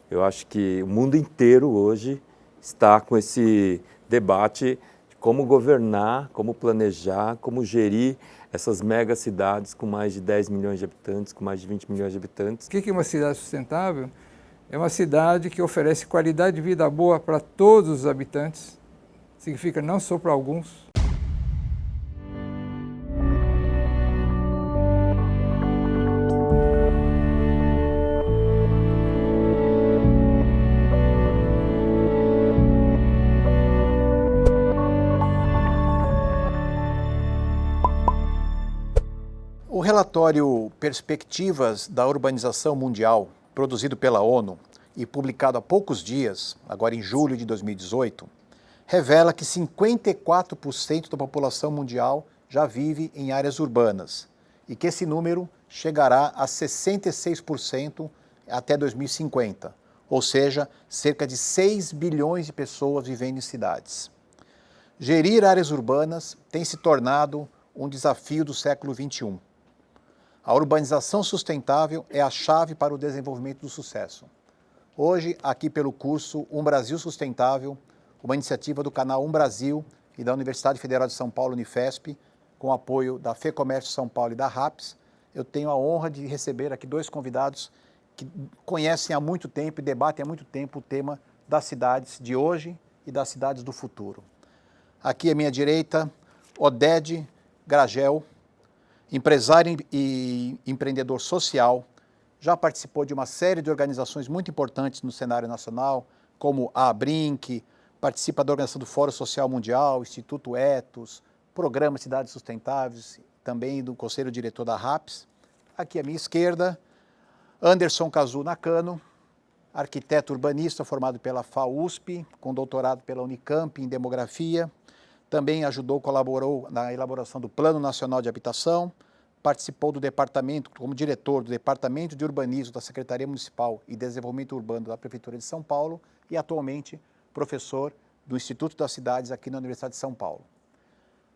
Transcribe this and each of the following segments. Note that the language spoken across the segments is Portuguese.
Eu acho que o mundo inteiro hoje está com esse debate de como governar, como planejar, como gerir essas megacidades com mais de 10 milhões de habitantes, com mais de 20 milhões de habitantes. O que é uma cidade sustentável? É uma cidade que oferece qualidade de vida boa para todos os habitantes, significa não só para alguns. O relatório Perspectivas da Urbanização Mundial, produzido pela ONU e publicado há poucos dias, agora em julho de 2018, revela que 54% da população mundial já vive em áreas urbanas e que esse número chegará a 66% até 2050, ou seja, cerca de 6 bilhões de pessoas vivendo em cidades. Gerir áreas urbanas tem se tornado um desafio do século XXI. A urbanização sustentável é a chave para o desenvolvimento do sucesso. Hoje, aqui pelo curso Brasil Sustentável, uma iniciativa do canal Brasil e da Universidade Federal de São Paulo, Unifesp, com apoio da FEComércio São Paulo e da RAPS, eu tenho a honra de receber aqui dois convidados que conhecem há muito tempo e debatem há muito tempo o tema das cidades de hoje e das cidades do futuro. Aqui à minha direita, Oded Gragel, empresário e empreendedor social, já participou de uma série de organizações muito importantes no cenário nacional, como a Abrinq, participa da organização do Fórum Social Mundial, Instituto Ethos, Programa Cidades Sustentáveis, também do Conselho Diretor da RAPS. Aqui à minha esquerda, Anderson Cazu Nakano, arquiteto urbanista formado pela FAUSP, com doutorado pela Unicamp em Demografia, também colaborou na elaboração do Plano Nacional de Habitação, participou do departamento, como diretor do Departamento de Urbanismo da Secretaria Municipal e Desenvolvimento Urbano da Prefeitura de São Paulo e atualmente professor do Instituto das Cidades aqui na Universidade de São Paulo.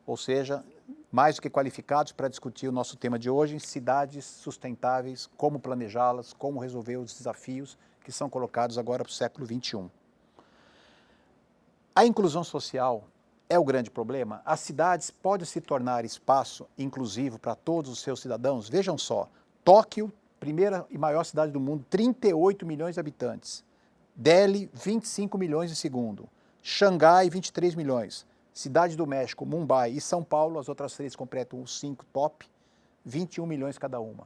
Ou seja, mais do que qualificados para discutir o nosso tema de hoje, cidades sustentáveis, como planejá-las, como resolver os desafios que são colocados agora para o século XXI. A inclusão social é o grande problema? As cidades podem se tornar espaço inclusivo para todos os seus cidadãos? Vejam só, Tóquio, primeira e maior cidade do mundo, 38 milhões de habitantes. Delhi, 25 milhões em segundo. Xangai, 23 milhões. Cidade do México, Mumbai e São Paulo, as outras três completam os 5 top, 21 milhões cada uma.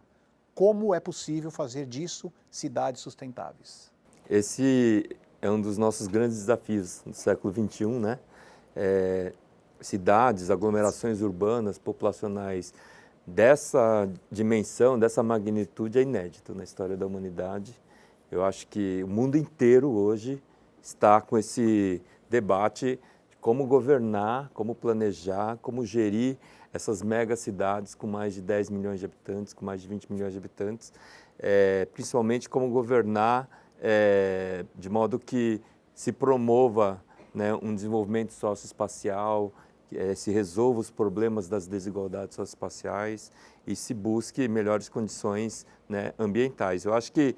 Como é possível fazer disso cidades sustentáveis? Esse é um dos nossos grandes desafios do século XXI, né? Cidades, aglomerações urbanas, populacionais dessa dimensão, dessa magnitude é inédito na história da humanidade. Eu acho que o mundo inteiro hoje está com esse debate de como governar, como planejar, como gerir essas megacidades com mais de 10 milhões de habitantes, com mais de 20 milhões de habitantes, principalmente como governar de modo que se promova, né, um desenvolvimento socioespacial, se resolva os problemas das desigualdades socioespaciais e se busque melhores condições, né, ambientais. Eu acho que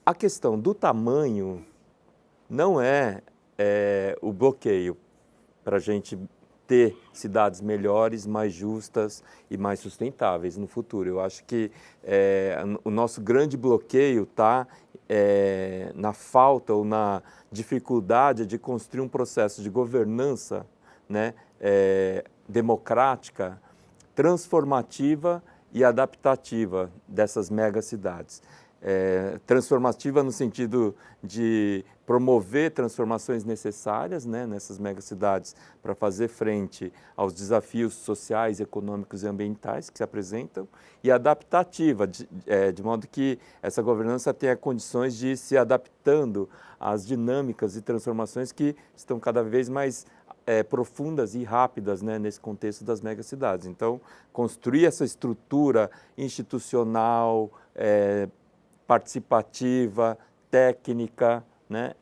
a questão do tamanho não é o bloqueio para a gente ter cidades melhores, mais justas e mais sustentáveis no futuro. Eu acho que o nosso grande bloqueio está na falta ou na dificuldade de construir um processo de governança, né, democrática, transformativa e adaptativa dessas megacidades. Transformativa no sentido de promover transformações necessárias, né, nessas megacidades para fazer frente aos desafios sociais, econômicos e ambientais que se apresentam, e adaptativa, de modo que essa governança tenha condições de ir se adaptando às dinâmicas e transformações que estão cada vez mais profundas e rápidas, né, nesse contexto das megacidades. Então, construir essa estrutura institucional, participativa, técnica, né,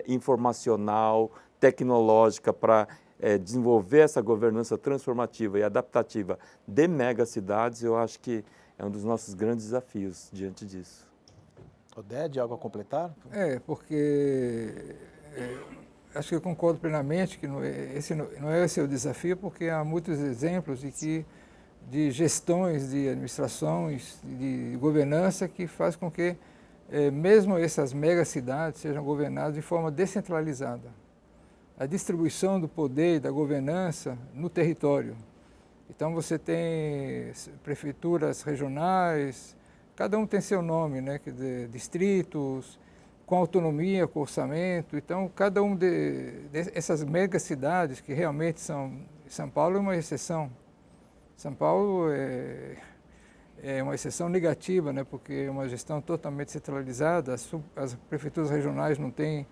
informacional, tecnológica para desenvolver essa governança transformativa e adaptativa de megacidades, eu acho que é um dos nossos grandes desafios diante disso. Oded, algo a completar? Porque acho que eu concordo plenamente que esse não é esse o desafio, porque há muitos exemplos de gestões, de administrações, de governança que faz com que mesmo essas megacidades sejam governadas de forma descentralizada. A distribuição do poder e da governança no território. Então você tem prefeituras regionais, cada um tem seu nome, né? Quer dizer, distritos, com autonomia, com orçamento. Então, cada um dessas megacidades que realmente são... São Paulo é uma exceção. São Paulo é uma exceção negativa, né? Porque é uma gestão totalmente centralizada. As prefeituras regionais não têm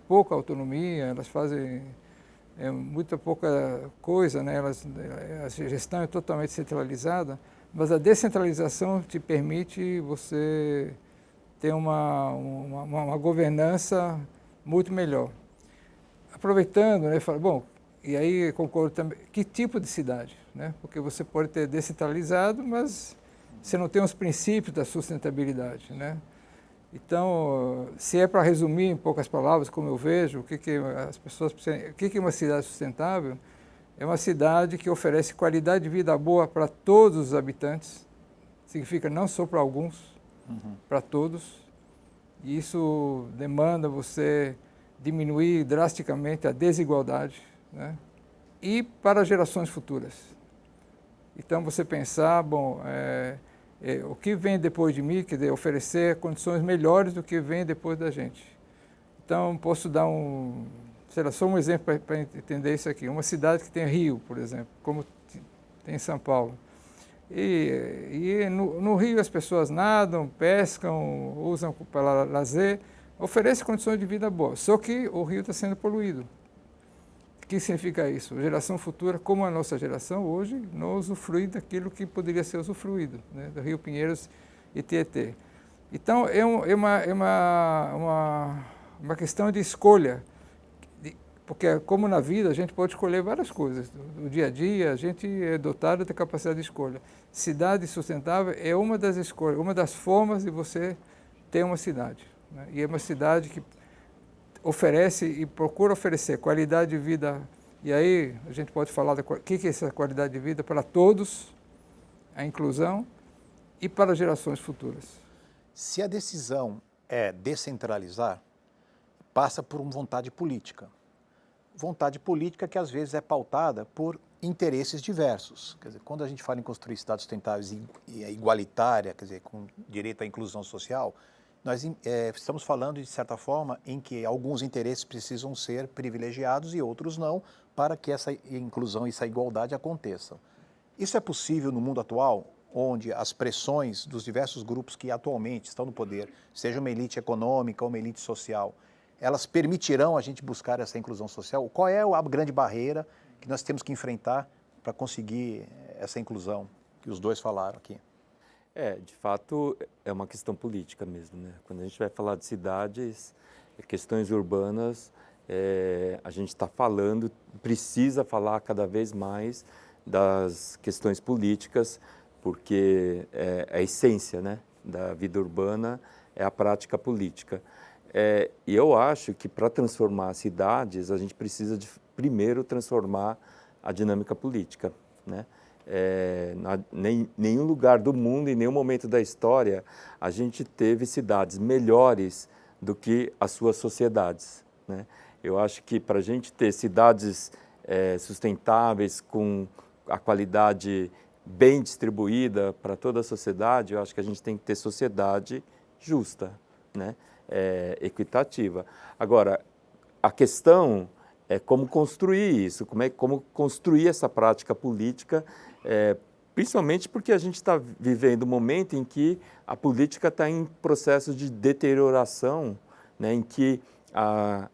pouca autonomia, elas fazem muita pouca coisa, né? A gestão é totalmente centralizada, mas a descentralização te permite você ter uma governança muito melhor. Aproveitando, né, bom, e aí concordo também, que tipo de cidade? Né? Porque você pode ter descentralizado, mas você não tem os princípios da sustentabilidade. Né? Então, se é para resumir em poucas palavras, como eu vejo, o que é uma cidade sustentável? É uma cidade que oferece qualidade de vida boa para todos os habitantes, significa não só para alguns, para todos. E isso demanda você diminuir drasticamente a desigualdade, né? E para gerações futuras. Então, você pensar, bom, o que vem depois de mim, quer dizer, oferecer condições melhores do que vem depois da gente. Então, posso dar só um exemplo para entender isso aqui. Uma cidade que tem rio, por exemplo, como tem em São Paulo. E no rio as pessoas nadam, pescam, usam para lazer, oferece condições de vida boas. Só que o rio está sendo poluído. O que significa isso? Geração futura, como a nossa geração hoje, não usufrui daquilo que poderia ser usufruído, né? Do Rio Pinheiros e Tietê. Então, é uma questão de escolha. Porque, como na vida, a gente pode escolher várias coisas. No dia a dia, a gente é dotado da capacidade de escolha. Cidade sustentável é uma das escolhas, uma das formas de você ter uma cidade. Né? E é uma cidade que oferece e procura oferecer qualidade de vida. E aí a gente pode falar o que é essa qualidade de vida para todos, a inclusão e para gerações futuras. Se a decisão é descentralizar, passa por uma vontade política. Vontade política que às vezes é pautada por interesses diversos. Quer dizer, quando a gente fala em construir cidades sustentáveis e igualitária, quer dizer, com direito à inclusão social, nós estamos falando, de certa forma, em que alguns interesses precisam ser privilegiados e outros não, para que essa inclusão e essa igualdade aconteçam. Isso é possível no mundo atual, onde as pressões dos diversos grupos que atualmente estão no poder, seja uma elite econômica ou uma elite social, elas permitirão a gente buscar essa inclusão social? Qual é a grande barreira que nós temos que enfrentar para conseguir essa inclusão que os dois falaram aqui? De fato, é uma questão política mesmo, né? Quando a gente vai falar de cidades, questões urbanas, a gente está falando, precisa falar cada vez mais das questões políticas, porque a essência, né, da vida urbana é a prática política. E eu acho que para transformar as cidades, a gente precisa de primeiro transformar a dinâmica política, né? Nenhum lugar do mundo, em nenhum momento da história, a gente teve cidades melhores do que as suas sociedades, né? Eu acho que para a gente ter cidades sustentáveis, com a qualidade bem distribuída para toda a sociedade, eu acho que a gente tem que ter sociedade justa, né? Equitativa. Agora, a questão é como construir isso, como construir essa prática política, principalmente porque a gente está vivendo um momento em que a política está em processo de deterioração, né, em que a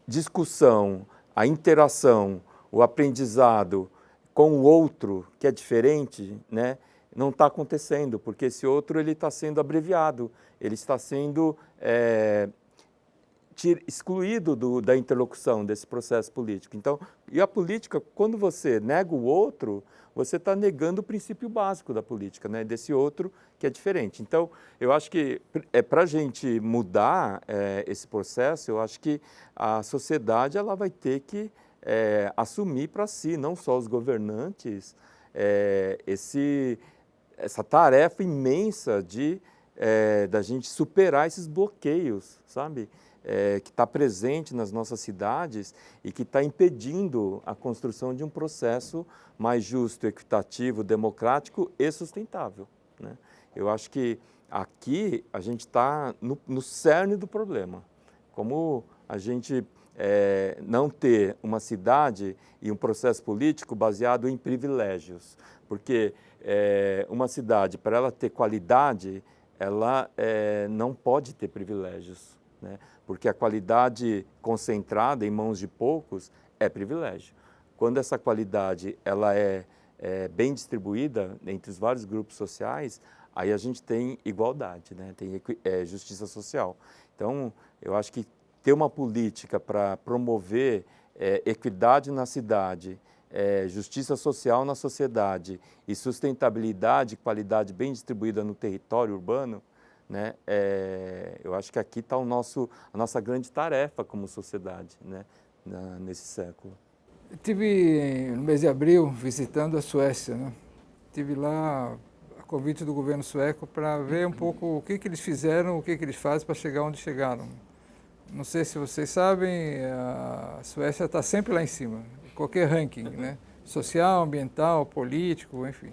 discussão, a interação, o aprendizado com o outro, que é diferente, né, não está acontecendo, porque esse outro está sendo abreviado, ele está sendo excluído da interlocução desse processo político. Então, e a política, quando você nega o outro, você está negando o princípio básico da política, né? Desse outro que é diferente. Então, eu acho que para a gente mudar esse processo, eu acho que a sociedade ela vai ter que assumir para si, não só os governantes, essa tarefa imensa da gente superar esses bloqueios, sabe? Que está presente nas nossas cidades e que está impedindo a construção de um processo mais justo, equitativo, democrático e sustentável, né? Eu acho que aqui a gente está no cerne do problema. Como a gente não ter uma cidade e um processo político baseado em privilégios, porque uma cidade, para ela ter qualidade, ela não pode ter privilégios, né? Porque a qualidade concentrada em mãos de poucos é privilégio. Quando essa qualidade ela é bem distribuída entre os vários grupos sociais, aí a gente tem igualdade, né? Tem justiça social. Então, eu acho que ter uma política para promover equidade na cidade, justiça social na sociedade e sustentabilidade e qualidade bem distribuída no território urbano, né? Eu acho que aqui está a nossa grande tarefa como sociedade, né? Nesse século. Estive no mês de abril visitando a Suécia, né? Estive lá a convite do governo sueco para ver um pouco o que eles fizeram, o que eles fazem para chegar onde chegaram. Não sei se vocês sabem, a Suécia está sempre lá em cima, em qualquer ranking, né? Social, ambiental, político, enfim,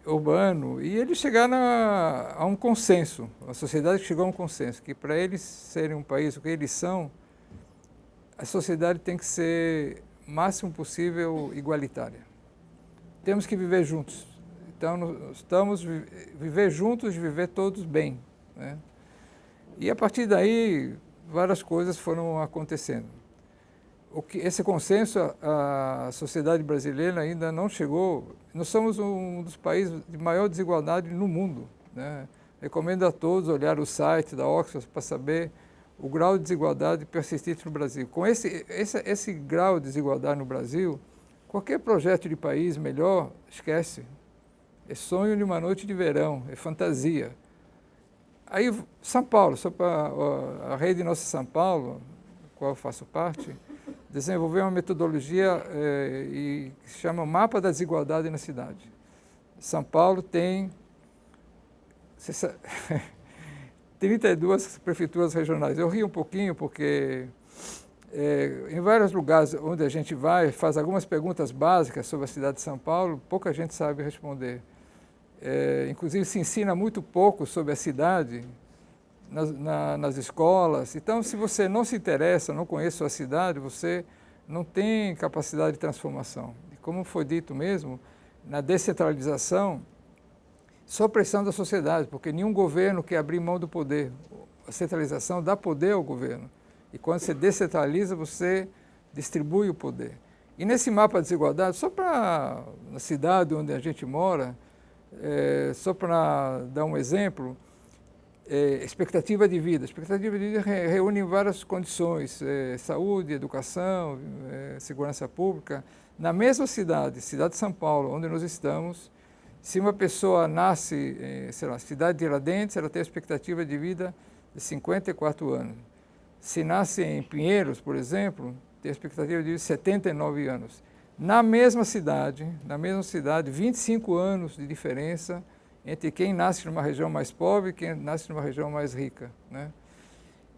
urbano. E eles chegaram a um consenso, a sociedade chegou a um consenso, que para eles serem um país o que eles são, a sociedade tem que ser o máximo possível igualitária. Temos que viver juntos. Então, estamos viver juntos, viver todos bem, né? E a partir daí, várias coisas foram acontecendo. Esse consenso, a sociedade brasileira ainda não chegou. Nós somos um dos países de maior desigualdade no mundo, né? Recomendo a todos olhar o site da Oxford para saber o grau de desigualdade persistente no Brasil. Com esse grau de desigualdade no Brasil, qualquer projeto de país melhor, esquece. É sonho de uma noite de verão, é fantasia. Aí, São Paulo, a rede Nossa São Paulo, da qual eu faço parte, desenvolveu uma metodologia que se chama Mapa da Desigualdade na Cidade. São Paulo tem 32 prefeituras regionais. Eu rio um pouquinho porque em vários lugares onde a gente vai, faz algumas perguntas básicas sobre a cidade de São Paulo, pouca gente sabe responder. Inclusive se ensina muito pouco sobre a cidade nas escolas. Então, se você não se interessa, não conhece a sua cidade, você não tem capacidade de transformação. E como foi dito mesmo, na descentralização, só pressão da sociedade, porque nenhum governo quer abrir mão do poder. A centralização dá poder ao governo. E quando você descentraliza, você distribui o poder. E nesse mapa de desigualdade, só para a cidade onde a gente mora, só para dar um exemplo, expectativa de vida. Expectativa de vida reúne várias condições, saúde, educação, segurança pública. Na mesma cidade de São Paulo, onde nós estamos, se uma pessoa nasce, sei lá, cidade de Tiradentes, ela tem a expectativa de vida de 54 anos. Se nasce em Pinheiros, por exemplo, tem a expectativa de vida de 79 anos. Na mesma cidade, 25 anos de diferença entre quem nasce numa região mais pobre e quem nasce numa região mais rica, né?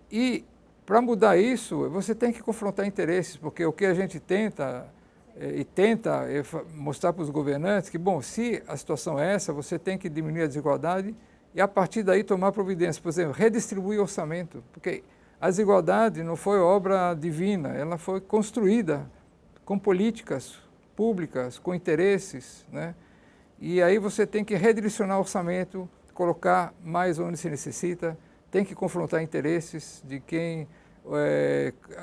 E para mudar isso, você tem que confrontar interesses, porque o que a gente tenta mostrar para os governantes que, bom, se a situação é essa, você tem que diminuir a desigualdade e a partir daí tomar providências, por exemplo, redistribuir orçamento, porque a desigualdade não foi obra divina, ela foi construída com políticas públicas, com interesses, né? E aí você tem que redirecionar o orçamento, colocar mais onde se necessita, tem que confrontar interesses de quem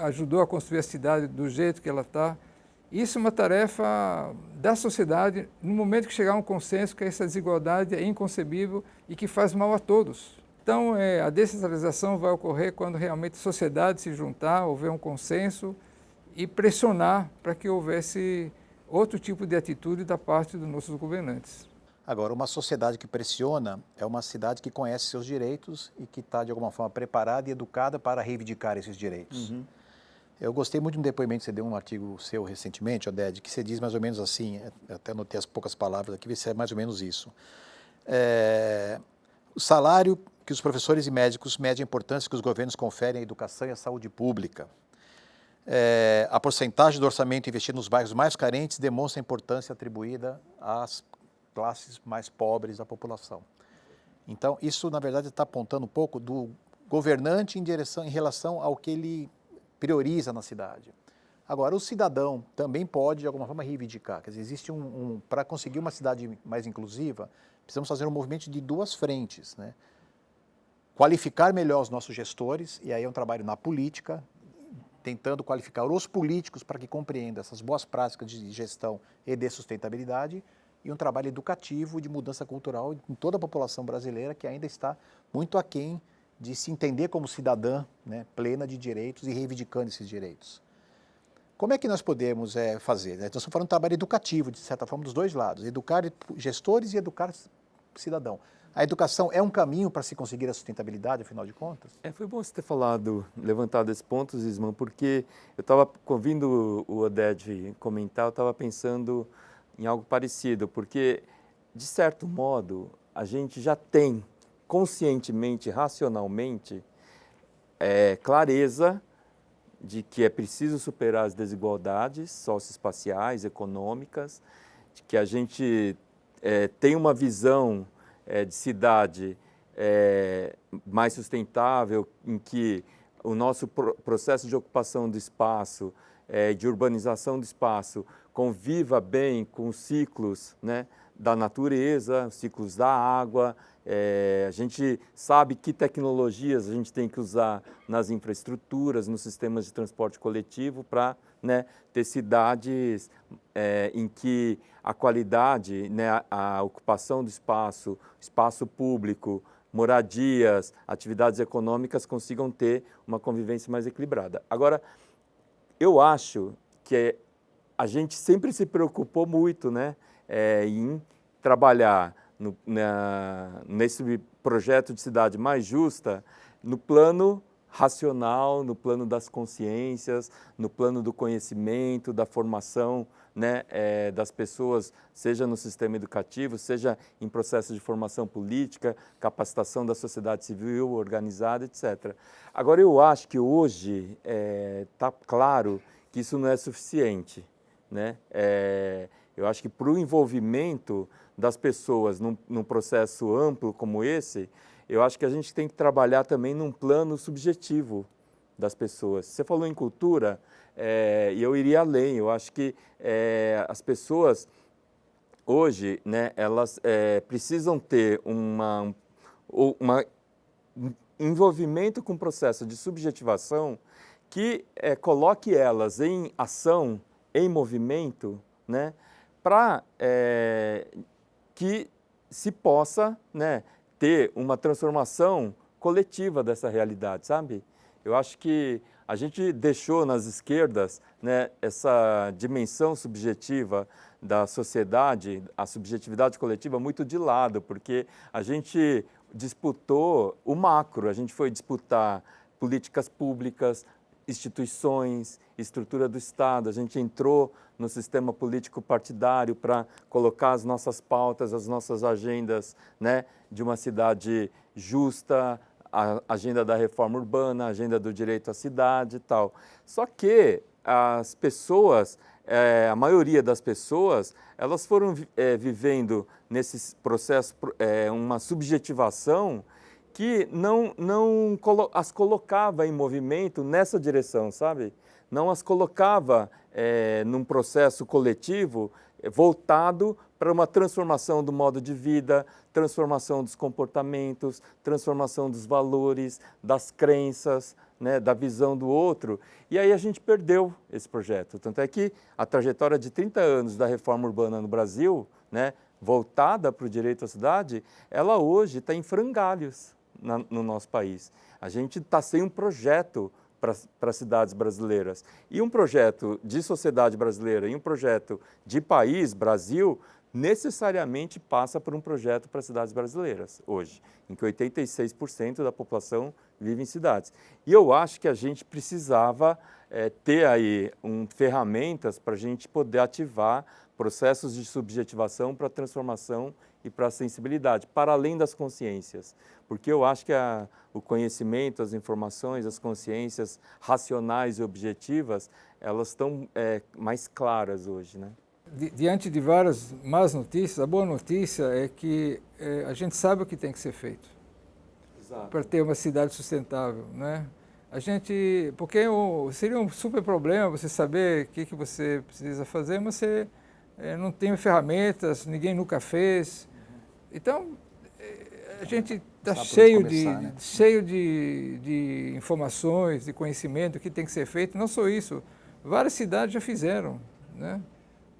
ajudou a construir a cidade do jeito que ela está. Isso é uma tarefa da sociedade, no momento que chegar a um consenso que essa desigualdade é inconcebível e que faz mal a todos. Então, a descentralização vai ocorrer quando realmente a sociedade se juntar, houver um consenso e pressionar para que houvesse outro tipo de atitude da parte dos nossos governantes. Agora, uma sociedade que pressiona é uma cidade que conhece seus direitos e que está, de alguma forma, preparada e educada para reivindicar esses direitos. Eu gostei muito de um depoimento que você deu, um artigo seu recentemente, Oded, que você diz mais ou menos assim, eu até anotei as poucas palavras aqui, é mais ou menos isso. O salário que os professores e médicos medem a importância que os governos conferem à educação e à saúde pública. A porcentagem do orçamento investido nos bairros mais carentes demonstra a importância atribuída às classes mais pobres da população. Então, isso, na verdade, está apontando um pouco do governante em relação ao que ele prioriza na cidade. Agora, o cidadão também pode, de alguma forma, reivindicar. Quer dizer, existe para conseguir uma cidade mais inclusiva, precisamos fazer um movimento de duas frentes, né? Qualificar melhor os nossos gestores, e aí é um trabalho na política, tentando qualificar os políticos para que compreendam essas boas práticas de gestão e de sustentabilidade, e um trabalho educativo de mudança cultural em toda a população brasileira que ainda está muito aquém de se entender como cidadã, né, plena de direitos e reivindicando esses direitos. Como é que nós podemos fazer? Nós estamos falando de trabalho educativo, de certa forma, dos dois lados, educar gestores e educar cidadão. A educação é um caminho para se conseguir a sustentabilidade, afinal de contas? Foi bom você ter levantado esse ponto, Zisman, porque eu estava ouvindo o Oded comentar, eu estava pensando em algo parecido, porque, de certo modo, a gente já tem conscientemente, racionalmente, clareza de que é preciso superar as desigualdades socioespaciais, econômicas, de que a gente tem uma visão de cidade mais sustentável, em que o nosso processo de ocupação do espaço, de urbanização do espaço, conviva bem com os ciclos, né, da natureza, os ciclos da água. A gente sabe que tecnologias a gente tem que usar nas infraestruturas, nos sistemas de transporte coletivo para, né, ter cidades em que a qualidade, né, a ocupação do espaço, espaço público, moradias, atividades econômicas consigam ter uma convivência mais equilibrada. Agora, eu acho que a gente sempre se preocupou muito, né, em trabalhar nesse projeto de cidade mais justa no plano racional, no plano das consciências, no plano do conhecimento, da formação, né, das pessoas, seja no sistema educativo, seja em processo de formação política, capacitação da sociedade civil organizada, etc. Agora, eu acho que hoje está claro que isso não é suficiente, né? Eu acho que para o envolvimento das pessoas num processo amplo como esse, eu acho que a gente tem que trabalhar também num plano subjetivo das pessoas. Você falou em cultura, e eu iria além. Eu acho que as pessoas hoje, né, elas precisam ter um envolvimento com o processo de subjetivação que coloque elas em ação, em movimento, né, para que se possa, né, ter uma transformação coletiva dessa realidade, sabe? Eu acho que a gente deixou nas esquerdas, né, essa dimensão subjetiva da sociedade, a subjetividade coletiva, muito de lado, porque a gente disputou o macro, a gente foi disputar políticas públicas, instituições, estrutura do Estado, a gente entrou no sistema político partidário para colocar as nossas pautas, as nossas agendas, né, de uma cidade justa, a agenda da reforma urbana, a agenda do direito à cidade e tal. Só que as pessoas, a maioria das pessoas, elas foram vivendo nesse processo uma subjetivação que não as colocava em movimento nessa direção, sabe? Não as colocava num processo coletivo voltado para uma transformação do modo de vida, transformação dos comportamentos, transformação dos valores, das crenças, né, da visão do outro. E aí a gente perdeu esse projeto. Tanto é que a trajetória de 30 anos da reforma urbana no Brasil, né, voltada para o direito à cidade, ela hoje está em frangalhos. no nosso país. A gente está sem um projeto para as cidades brasileiras. E um projeto de sociedade brasileira e um projeto de país, Brasil, necessariamente passa por um projeto para as cidades brasileiras, hoje, em que 86% da população vive em cidades. E eu acho que a gente precisava ter aí ferramentas para a gente poder ativar processos de subjetivação para a transformação e para a sensibilidade, para além das consciências. Porque eu acho que o conhecimento, as informações, as consciências racionais e objetivas, elas estão mais claras hoje, né? Diante de várias más notícias, a boa notícia é que a gente sabe o que tem que ser feito para ter uma cidade sustentável, né? Porque seria um super problema você saber o que você precisa fazer, mas você não tem ferramentas, ninguém nunca fez. Então, a gente está cheio de informações, de conhecimento, o que tem que ser feito. Não só isso, várias cidades já fizeram, né?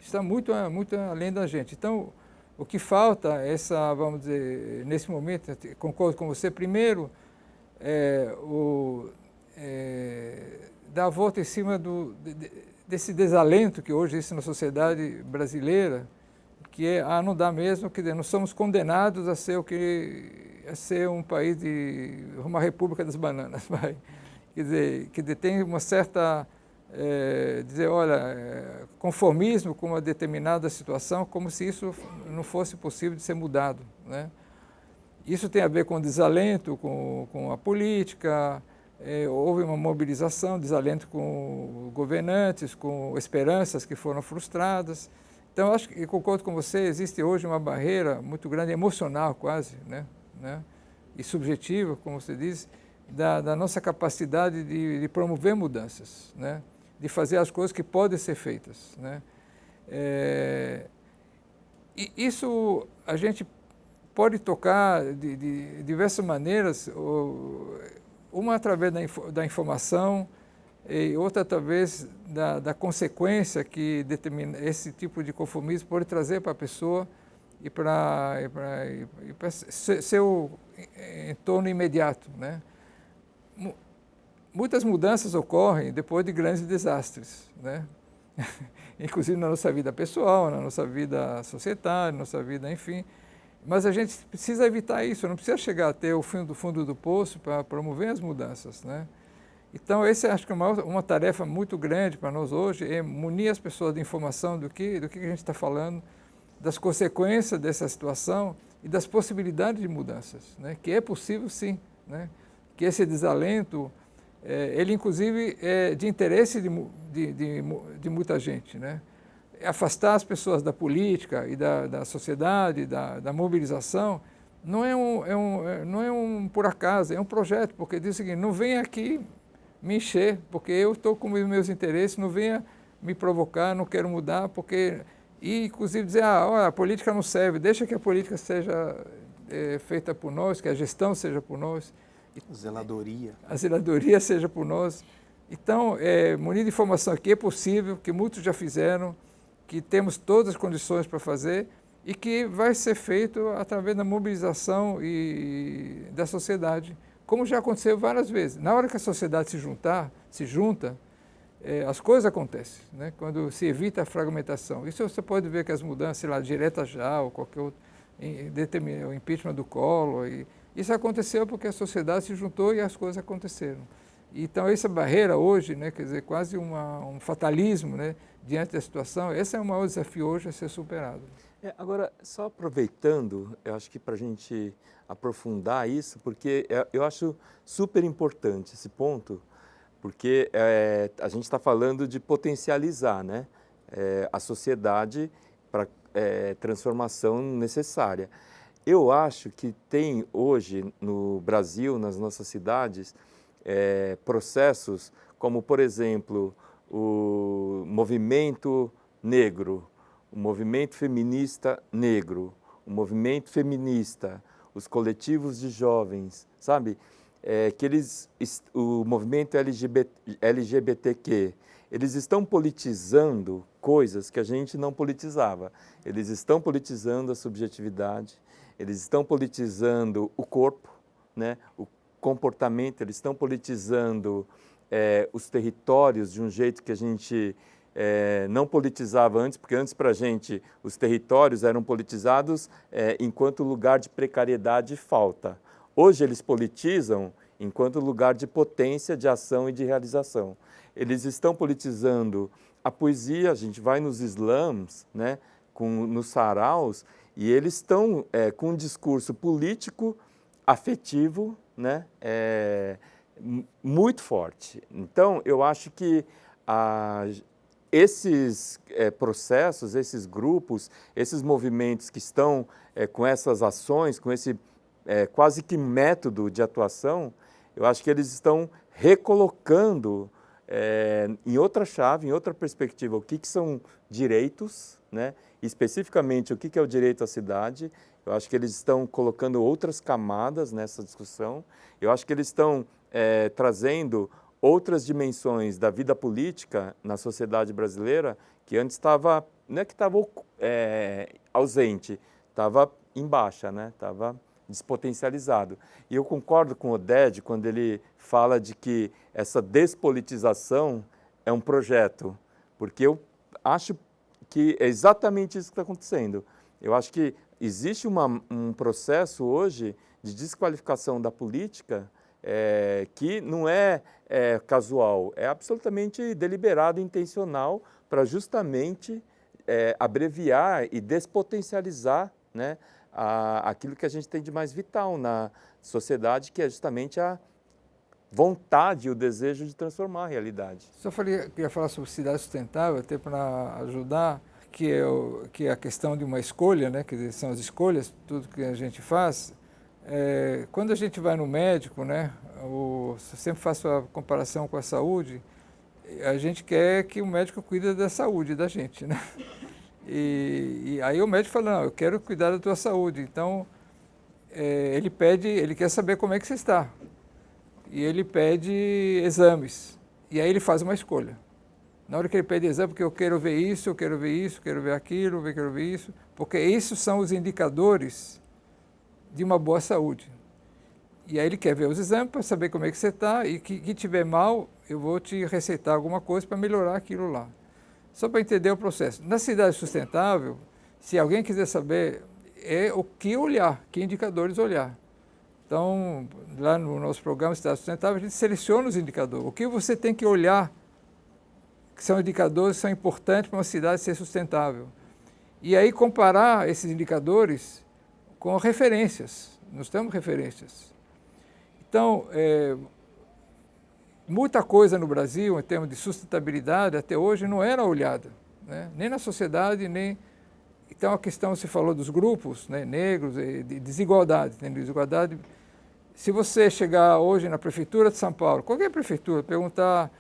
Está muito além da gente. Então, o que falta, vamos dizer, nesse momento, concordo com você, primeiro, dar a volta em cima desse desalento que hoje existe na sociedade brasileira, que não dá mesmo, quer dizer, nós somos condenados a ser um país uma república das bananas, vai. Quer dizer, tem uma certa dizer, olha, conformismo com uma determinada situação, como se isso não fosse possível de ser mudado, né? Isso tem a ver com desalento, com a política, houve uma mobilização, desalento com governantes, com esperanças que foram frustradas. Então, acho que concordo com você, existe hoje uma barreira muito grande, emocional quase, né? E subjetiva, como você diz, da nossa capacidade de promover mudanças, né? De fazer as coisas que podem ser feitas, né? E isso a gente pode tocar de diversas maneiras, uma através da informação e outra através da consequência que determina esse tipo de conformismo pode trazer para a pessoa e para seu entorno imediato, né? Muitas mudanças ocorrem depois de grandes desastres, né? Inclusive na nossa vida pessoal, na nossa vida societária, na nossa vida, enfim. Mas a gente precisa evitar isso, não precisa chegar até o fundo do poço para promover as mudanças, né? Então, acho que é uma tarefa muito grande para nós hoje, é munir as pessoas de informação do que a gente está falando, das consequências dessa situação e das possibilidades de mudanças, né? Que é possível sim, né? Que esse desalento, ele inclusive é de interesse de muita gente, né? Afastar as pessoas da política e da sociedade, da mobilização, não é um por acaso, é um projeto, porque diz o seguinte, não venha aqui me encher, porque eu estou com os meus interesses, não venha me provocar, não quero mudar, e inclusive dizer, olha, a política não serve, deixa que a política seja feita por nós, que a gestão seja por nós. Zeladoria. A zeladoria seja por nós. Então, munir de informação aqui é possível, que muitos já fizeram, que temos todas as condições para fazer e que vai ser feito através da mobilização da sociedade, como já aconteceu várias vezes. Na hora que a sociedade se junta, as coisas acontecem, né? Quando se evita a fragmentação. Isso você pode ver que as mudanças, sei lá, direta já, ou qualquer outro, o impeachment do Collor, isso aconteceu porque a sociedade se juntou e as coisas aconteceram. Então, essa barreira hoje, né, quer dizer, quase um fatalismo, né, diante da situação, esse é o maior desafio hoje a ser superado. Agora, só aproveitando, eu acho que para a gente aprofundar isso, porque eu acho super importante esse ponto, porque a gente está falando de potencializar, né, a sociedade para transformação necessária. Eu acho que tem hoje no Brasil, nas nossas cidades, processos como, por exemplo, o movimento negro, o movimento feminista negro, o movimento feminista, os coletivos de jovens, sabe? O movimento LGBTQ, eles estão politizando coisas que a gente não politizava. Eles estão politizando a subjetividade, eles estão politizando o corpo, né, o comportamento, eles estão politizando os territórios de um jeito que a gente não politizava antes, porque antes para a gente os territórios eram politizados enquanto lugar de precariedade e falta. Hoje eles politizam enquanto lugar de potência, de ação e de realização. Eles estão politizando a poesia, a gente vai nos slams, né, nos saraus, e eles estão com um discurso político, afetivo, né, muito forte. Então, eu acho que esses processos, esses grupos, esses movimentos que estão com essas ações, com esse quase que método de atuação, eu acho que eles estão recolocando em outra chave, em outra perspectiva, o que são direitos, né? Especificamente o que é o direito à cidade. Eu acho que eles estão colocando outras camadas nessa discussão. Eu acho que eles estão trazendo outras dimensões da vida política na sociedade brasileira que antes estava, não é que estava ausente, estava em baixa, né? Estava despotencializado. E eu concordo com o Oded quando ele fala de que essa despolitização é um projeto, porque eu acho que é exatamente isso que está acontecendo. Eu acho que existe um processo hoje de desqualificação da política que não é casual, é absolutamente deliberado e intencional para justamente abreviar e despotencializar, né, aquilo que a gente tem de mais vital na sociedade, que é justamente a vontade e o desejo de transformar a realidade. Só queria falar sobre cidade sustentável, até para ajudar, que é a questão de uma escolha, né? Quer dizer, são as escolhas, tudo que a gente faz. Quando a gente vai no médico, né? Eu sempre faço a comparação com a saúde, a gente quer que o médico cuide da saúde da gente, né? E aí o médico fala, não, eu quero cuidar da tua saúde. Então, ele quer saber como é que você está. E ele pede exames. E aí ele faz uma escolha. Na hora que ele pede exame, porque eu quero ver isso, eu quero ver isso, quero ver aquilo, eu quero ver isso. Porque esses são os indicadores de uma boa saúde. E aí ele quer ver os exames para saber como é que você está. E que tiver mal, eu vou te receitar alguma coisa para melhorar aquilo lá. Só para entender o processo. Na cidade sustentável, se alguém quiser saber, o que olhar, que indicadores olhar. Então, lá no nosso programa Cidade Sustentável, a gente seleciona os indicadores. O que você tem que olhar, que são indicadores que são importantes para uma cidade ser sustentável. E aí comparar esses indicadores com referências. Nós temos referências. Então, muita coisa no Brasil, em termos de sustentabilidade, até hoje não era olhada, né? Nem na sociedade, nem... Então, a questão, você falou dos grupos, né, negros, de desigualdade. Tem desigualdade. Se você chegar hoje na prefeitura de São Paulo, qualquer prefeitura, perguntar,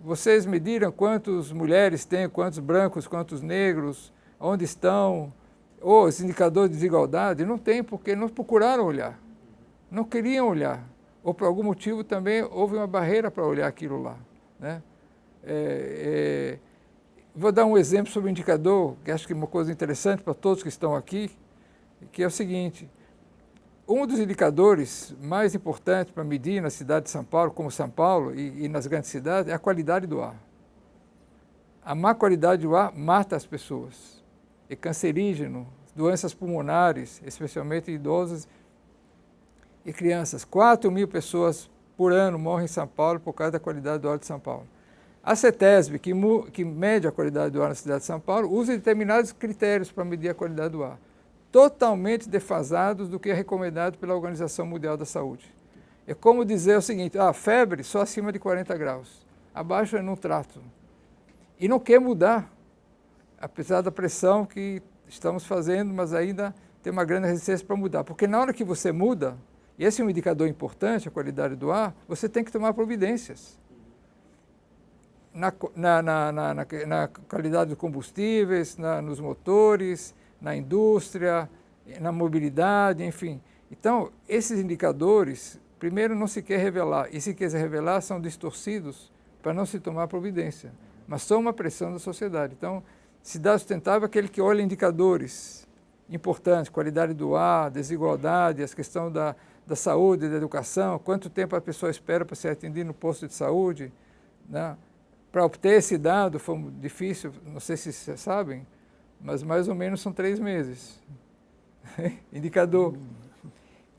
vocês mediram quantas mulheres tem, quantos brancos, quantos negros, onde estão, ou os indicadores de desigualdade, não tem, porque não procuraram olhar, não queriam olhar. Ou por algum motivo também houve uma barreira para olhar aquilo lá, né? Vou dar um exemplo sobre o indicador, que acho que é uma coisa interessante para todos que estão aqui, que é o seguinte: um dos indicadores mais importantes para medir na cidade de São Paulo, como São Paulo e nas grandes cidades, é a qualidade do ar. A má qualidade do ar mata as pessoas, é cancerígeno, doenças pulmonares, especialmente idosos e crianças. 4.000 pessoas por ano morrem em São Paulo por causa da qualidade do ar de São Paulo. A CETESB, que mede a qualidade do ar na cidade de São Paulo, usa determinados critérios para medir a qualidade do ar, totalmente defasados do que é recomendado pela Organização Mundial da Saúde. É como dizer o seguinte: febre só acima de 40 graus, abaixo eu não trato. E não quer mudar, apesar da pressão que estamos fazendo, mas ainda tem uma grande resistência para mudar. Porque na hora que você muda, e esse é um indicador importante, a qualidade do ar, você tem que tomar providências. Na qualidade dos combustíveis, nos motores, na indústria, na mobilidade, enfim. Então, esses indicadores, primeiro, não se quer revelar, e se quiser revelar, são distorcidos para não se tomar providência, mas são uma pressão da sociedade. Então, cidade sustentável é aquele que olha indicadores importantes, qualidade do ar, desigualdade, a questão da saúde, da educação, quanto tempo a pessoa espera para ser atendida no posto de saúde, né? Para obter esse dado foi difícil, não sei se vocês sabem, mas mais ou menos são 3 meses. Indicador.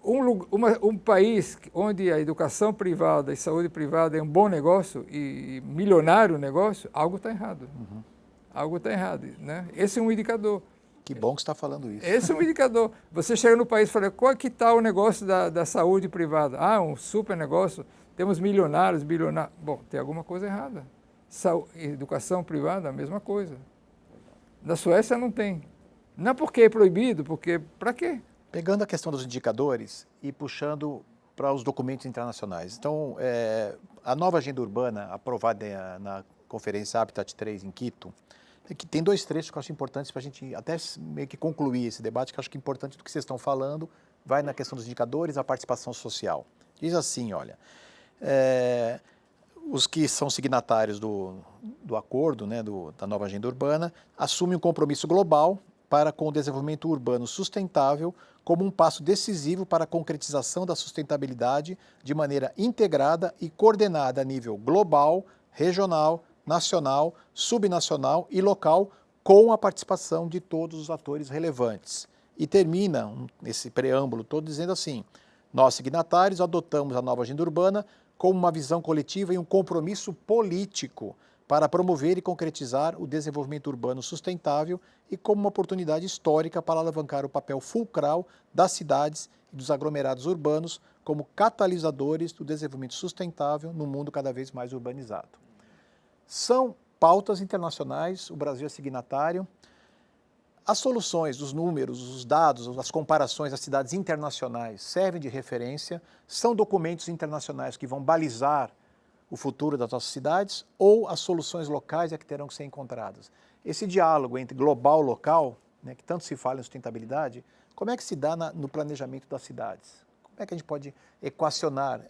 Um país onde a educação privada e saúde privada é um bom negócio e milionário negócio, algo está errado. Algo está errado, né? Esse é um indicador. Que bom que você está falando isso. Esse é um indicador. Você chega no país e fala, qual que está o negócio da saúde privada? Ah, um super negócio, temos milionários, bilionários. Bom, tem alguma coisa errada. Educação privada, a mesma coisa. Na Suécia não tem. Não é porque é proibido, porque para quê? Pegando a questão dos indicadores e puxando para os documentos internacionais. Então, a nova agenda urbana aprovada na Conferência Habitat 3 em Quito, que tem 2 trechos que eu acho importantes para a gente até meio que concluir esse debate, que eu acho que é importante do que vocês estão falando, vai na questão dos indicadores, a participação social. Diz assim, olha, os que são signatários do acordo, né, da nova agenda urbana, assumem um compromisso global para com o desenvolvimento urbano sustentável como um passo decisivo para a concretização da sustentabilidade de maneira integrada e coordenada a nível global, regional, nacional, subnacional e local, com a participação de todos os atores relevantes. E termina esse preâmbulo todo dizendo assim: nós, signatários, adotamos a nova agenda urbana como uma visão coletiva e um compromisso político para promover e concretizar o desenvolvimento urbano sustentável e como uma oportunidade histórica para alavancar o papel fulcral das cidades e dos aglomerados urbanos como catalisadores do desenvolvimento sustentável no mundo cada vez mais urbanizado. São pautas internacionais, o Brasil é signatário. As soluções, os números, os dados, as comparações das cidades internacionais servem de referência, são documentos internacionais que vão balizar o futuro das nossas cidades, ou as soluções locais é que terão que ser encontradas. Esse diálogo entre global e local, né, que tanto se fala em sustentabilidade, como é que se dá no planejamento das cidades? Como é que a gente pode equacionar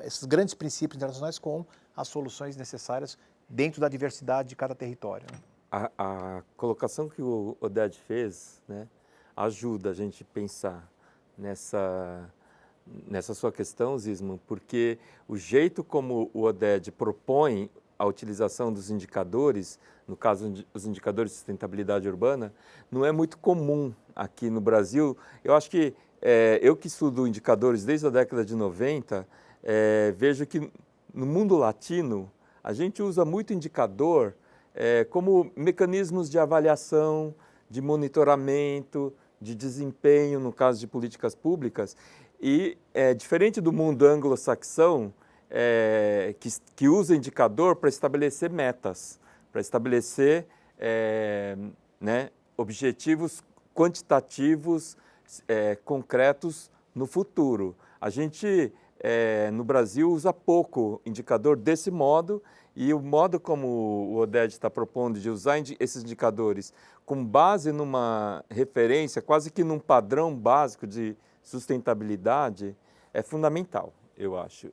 esses grandes princípios internacionais com as soluções necessárias dentro da diversidade de cada território? A colocação que o Oded fez, né, ajuda a gente a pensar nessa sua questão, Zisman, porque o jeito como o Oded propõe a utilização dos indicadores, no caso os indicadores de sustentabilidade urbana, não é muito comum aqui no Brasil. Eu acho que eu que estudo indicadores desde a década de 90, vejo que no mundo latino a gente usa muito indicador como mecanismos de avaliação, de monitoramento, de desempenho, no caso de políticas públicas. E diferente do mundo anglo-saxão, que usa indicador para estabelecer metas, para estabelecer né, objetivos quantitativos concretos no futuro. A gente, no Brasil, usa pouco indicador desse modo, e o modo como o Oded está propondo de usar esses indicadores com base numa referência, quase que num padrão básico de sustentabilidade, é fundamental, eu acho.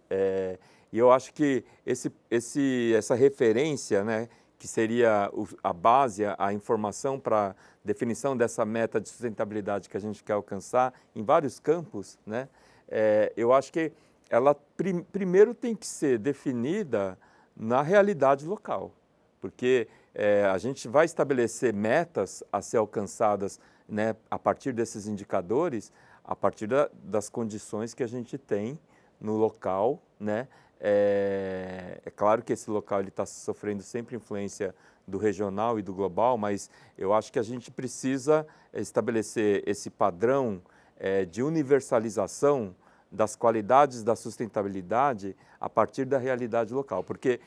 E eu acho que essa referência, né, que seria a base, a informação para definição dessa meta de sustentabilidade que a gente quer alcançar em vários campos, né, eu acho que ela primeiro tem que ser definida na realidade local, porque a gente vai estabelecer metas a ser alcançadas, né, a partir desses indicadores, a partir das condições que a gente tem no local, né? É claro que esse local está sofrendo sempre influência do regional e do global, mas eu acho que a gente precisa estabelecer esse padrão de universalização das qualidades da sustentabilidade a partir da realidade local. Porque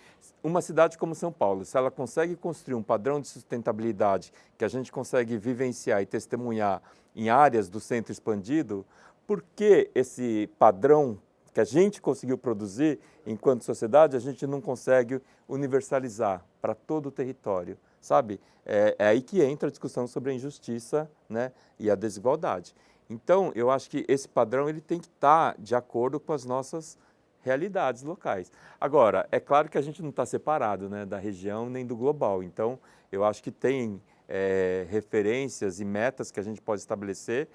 uma cidade como São Paulo, se ela consegue construir um padrão de sustentabilidade que a gente consegue vivenciar e testemunhar em áreas do centro expandido, por que esse padrão que a gente conseguiu produzir enquanto sociedade, a gente não consegue universalizar para todo o território, sabe? É aí que entra a discussão sobre a injustiça, né, e a desigualdade. Então, eu acho que esse padrão ele tem que estar de acordo com as nossas realidades locais. Agora, é claro que a gente não está separado, né, da região nem do global. Então, eu acho que tem referências e metas que a gente pode estabelecer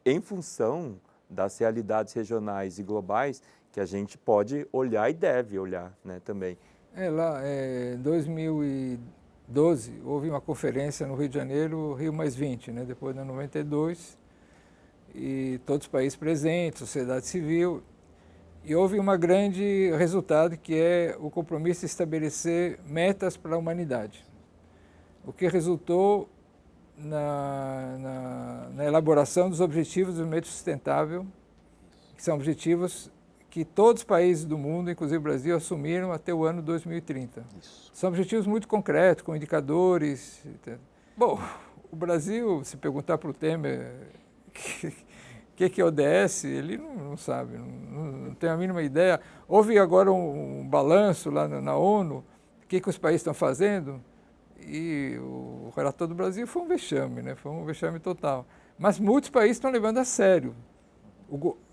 em função das realidades regionais e globais que a gente pode olhar e deve olhar, né, também. Lá em 2012 houve uma conferência no Rio de Janeiro, Rio+20, né, depois da 92, e todos os países presentes, sociedade civil, e houve um grande resultado que é o compromisso de estabelecer metas para a humanidade, o que resultou na elaboração dos Objetivos do Desenvolvimento Sustentável, que são objetivos que todos os países do mundo, inclusive o Brasil, assumiram até o ano 2030. Isso. São objetivos muito concretos, com indicadores. Bom, o Brasil, se perguntar para o Temer o que é ODS, ele não sabe, não tem a mínima ideia. Houve agora um balanço lá na ONU, o que os países estão fazendo, e o relator do Brasil foi um vexame, né? Foi um vexame total. Mas muitos países estão levando a sério.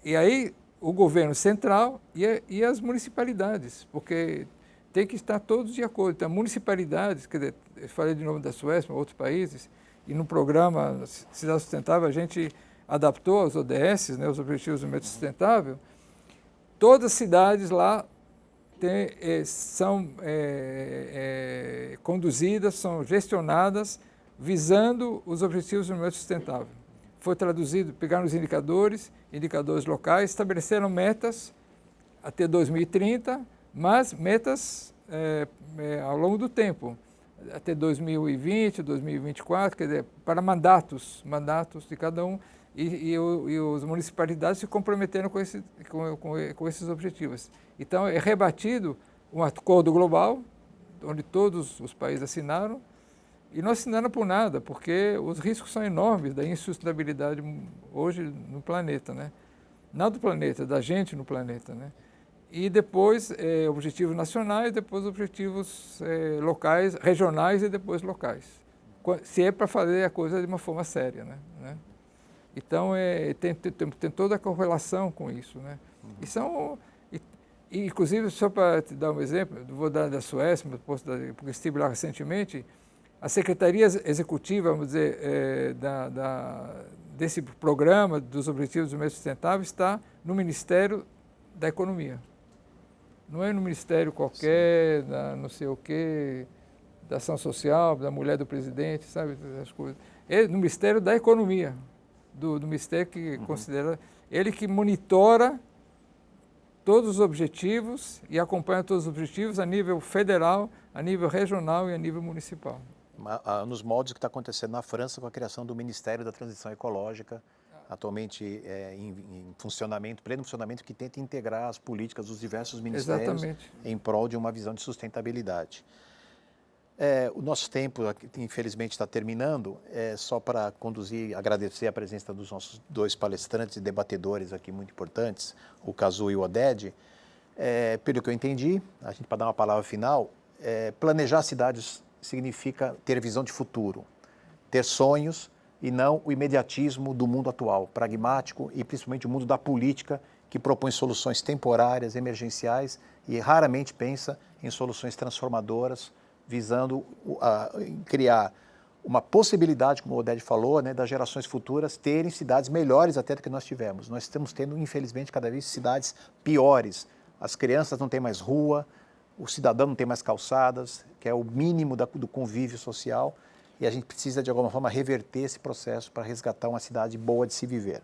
E aí o governo central e as municipalidades, porque tem que estar todos de acordo. Então, municipalidades, quer dizer, eu falei de novo da Suécia, outros países, e no programa Cidade Sustentável a gente adaptou aos ODS, né, os Objetivos do Desenvolvimento Sustentável. Todas as cidades lá são conduzidas, são gestionadas visando os Objetivos do Desenvolvimento Sustentável. Foi traduzido, pegaram os indicadores locais, estabeleceram metas até 2030, mas metas ao longo do tempo, até 2020, 2024, quer dizer, para mandatos de cada um, e as municipalidades se comprometeram com esses objetivos. Então, é rebatido um acordo global, onde todos os países assinaram, e não assinaram por nada, porque os riscos são enormes da insustentabilidade hoje no planeta, né? Não do planeta, da gente no planeta, né? E depois objetivos nacionais, depois objetivos locais, regionais e depois locais. Se é para fazer a coisa de uma forma séria, né? Então, tem toda a correlação com isso, né? Inclusive, só para te dar um exemplo, vou dar da Suécia, porque estive lá recentemente, a Secretaria Executiva, vamos dizer, desse programa dos Objetivos do Desenvolvimento Sustentável está no Ministério da Economia. Não é no Ministério qualquer, não sei o quê, da Ação Social, da mulher do presidente, sabe, as coisas. É no Ministério da Economia, do Ministério que considera, ele que monitora todos os objetivos e acompanha todos os objetivos a nível federal, a nível regional e a nível municipal. Nos moldes que está acontecendo na França com a criação do Ministério da Transição Ecológica, atualmente em funcionamento, pleno funcionamento, que tenta integrar as políticas dos diversos ministérios. Exatamente. Em prol de uma visão de sustentabilidade. O nosso tempo, infelizmente, está terminando. Só para agradecer a presença dos nossos dois palestrantes e debatedores aqui muito importantes, o Kazu e o Oded. Pelo que eu entendi, a gente, para dar uma palavra final, planejar cidades significa ter visão de futuro, ter sonhos e não o imediatismo do mundo atual, pragmático e principalmente o mundo da política, que propõe soluções temporárias, emergenciais e raramente pensa em soluções transformadoras, visando criar uma possibilidade, como o Oded falou, né, das gerações futuras terem cidades melhores até do que nós tivemos. Nós estamos tendo, infelizmente, cada vez cidades piores. As crianças não têm mais rua, o cidadão não tem mais calçadas, que é o mínimo do convívio social, e a gente precisa, de alguma forma, reverter esse processo para resgatar uma cidade boa de se viver.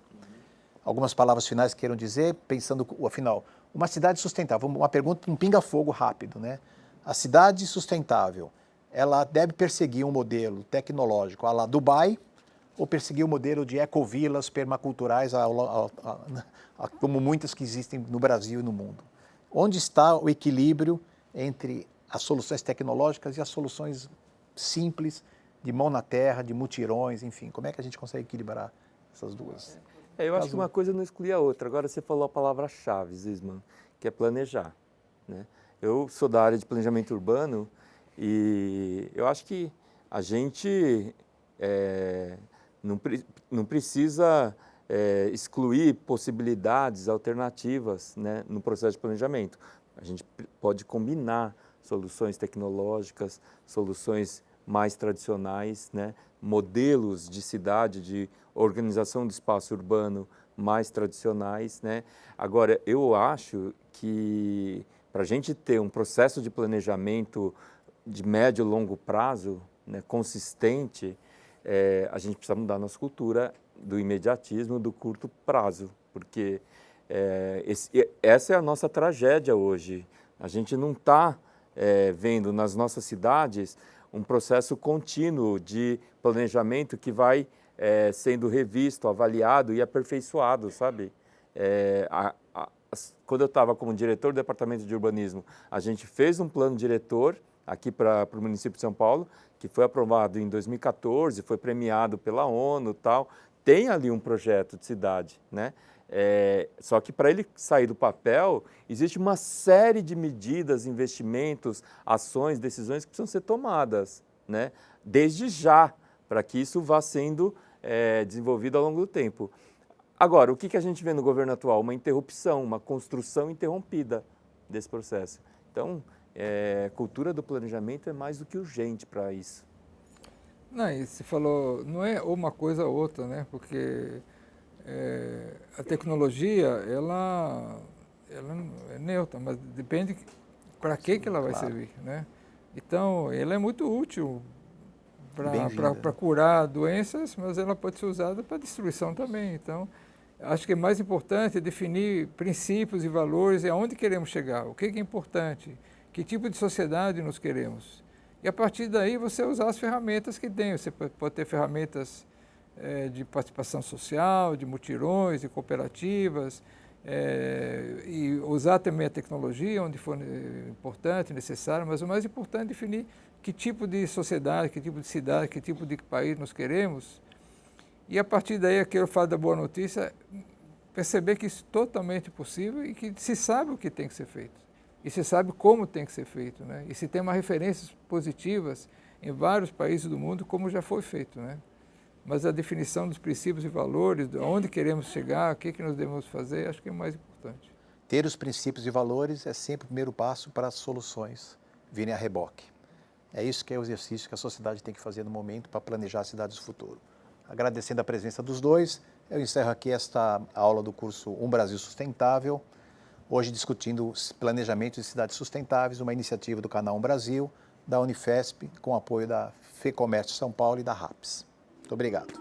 Algumas palavras finais que queiram dizer, pensando, afinal, uma cidade sustentável, uma pergunta, um pinga-fogo rápido, né? A cidade sustentável, ela deve perseguir um modelo tecnológico à la Dubai ou perseguir um modelo de ecovilas permaculturais como muitas que existem no Brasil e no mundo? Onde está o equilíbrio entre as soluções tecnológicas e as soluções simples, de mão na terra, de mutirões, enfim? Como é que a gente consegue equilibrar essas duas? Eu acho que uma coisa não exclui a outra. Agora você falou a palavra-chave, Zisman, que é planejar, né? Eu sou da área de planejamento urbano e eu acho que a gente não precisa excluir possibilidades alternativas, né, no processo de planejamento. A gente pode combinar soluções tecnológicas, soluções mais tradicionais, né, modelos de cidade, de organização do espaço urbano mais tradicionais, né? Agora, eu acho que para a gente ter um processo de planejamento de médio e longo prazo, né, consistente, a gente precisa mudar a nossa cultura do imediatismo, do curto prazo, porque essa é a nossa tragédia hoje. A gente não está vendo nas nossas cidades um processo contínuo de planejamento que vai sendo revisto, avaliado e aperfeiçoado, sabe? Quando eu estava como diretor do Departamento de Urbanismo, a gente fez um plano diretor aqui para o município de São Paulo, que foi aprovado em 2014, foi premiado pela ONU e tal. Tem ali um projeto de cidade, né? Só que para ele sair do papel, existe uma série de medidas, investimentos, ações, decisões que precisam ser tomadas, né? Desde já, para que isso vá sendo desenvolvido ao longo do tempo. Agora, o que a gente vê no governo atual? Uma interrupção, uma construção interrompida desse processo. Então, cultura do planejamento é mais do que urgente para isso. Não, e você falou, não é uma coisa ou outra, né? Porque a tecnologia, ela é neutra, mas depende para que ela vai servir, né? Então, ela é muito útil para curar doenças, mas ela pode ser usada para destruição também. Então, acho que é mais importante definir princípios e valores e aonde queremos chegar, o que é importante, que tipo de sociedade nós queremos. E a partir daí você usar as ferramentas que tem. Você pode ter ferramentas de participação social, de mutirões, de cooperativas, e usar também a tecnologia onde for importante, necessário, mas o mais importante é definir que tipo de sociedade, que tipo de cidade, que tipo de país nós queremos. E a partir daí, aqui eu falo da boa notícia, perceber que isso é totalmente possível e que se sabe o que tem que ser feito. E se sabe como tem que ser feito, né? E se tem uma referências positivas em vários países do mundo, como já foi feito, né? Mas a definição dos princípios e valores, de onde queremos chegar, o que nós devemos fazer, acho que é o mais importante. Ter os princípios e valores é sempre o primeiro passo para as soluções virem a reboque. É isso que é o exercício que a sociedade tem que fazer no momento para planejar as cidades do futuro. Agradecendo a presença dos dois, eu encerro aqui esta aula do curso Um Brasil Sustentável, hoje discutindo planejamento de cidades sustentáveis, uma iniciativa do canal Um Brasil, da Unifesp, com apoio da FEComércio São Paulo e da RAPS. Muito obrigado.